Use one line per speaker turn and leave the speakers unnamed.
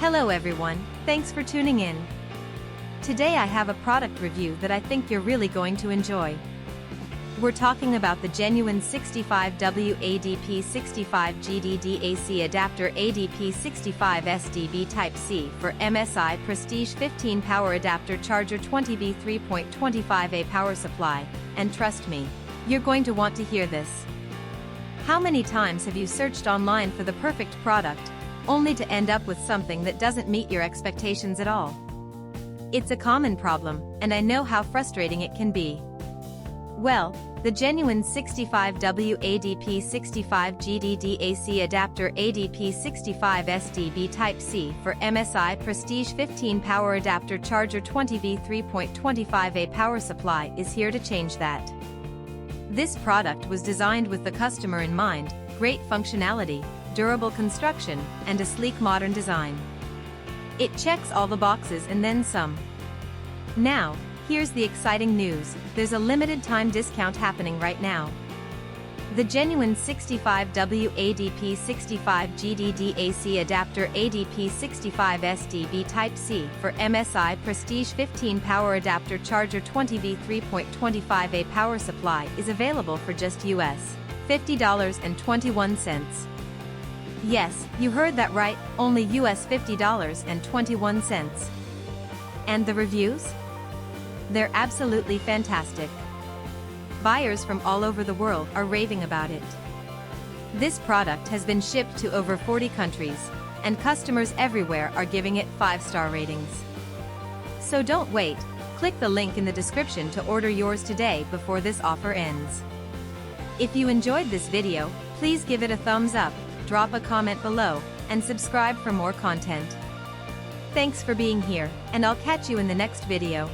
Hello everyone, thanks for tuning in. Today I have a product review that I think you're really going to enjoy. We're talking about the genuine 65W ADP-65GD DAC adapter ADP-65SD Type-C for MSI Prestige 15 power adapter charger 20V 3.25A power supply, and trust me, you're going to want to hear this. How many times have you searched online for the perfect product, only to end up with something that doesn't meet your expectations at all? It's a common problem, and I know how frustrating it can be. Well, the genuine 65W ADP-65GD DAC adapter ADP-65SD Type-C for MSI Prestige 15 power adapter charger 20V 3.25A power supply is here to change that. This product was designed with the customer in mind: great functionality, durable construction, and a sleek modern design. It checks all the boxes and then some. Now, here's the exciting news: there's a limited time discount happening right now. The genuine 65W ADP-65GD DAC adapter ADP-65SD Type-C for MSI Prestige 15 power adapter charger 20V 3.25A power supply is available for just US $50.21. Yes, you heard that right, only US $50.21. And the reviews? They're absolutely fantastic. Buyers from all over the world are raving about it. This product has been shipped to over 40 countries, and customers everywhere are giving it 5-star ratings. So don't wait, click the link in the description to order yours today before this offer ends. If you enjoyed this video, please give it a thumbs up, drop a comment below, and subscribe for more content. Thanks for being here, and I'll catch you in the next video.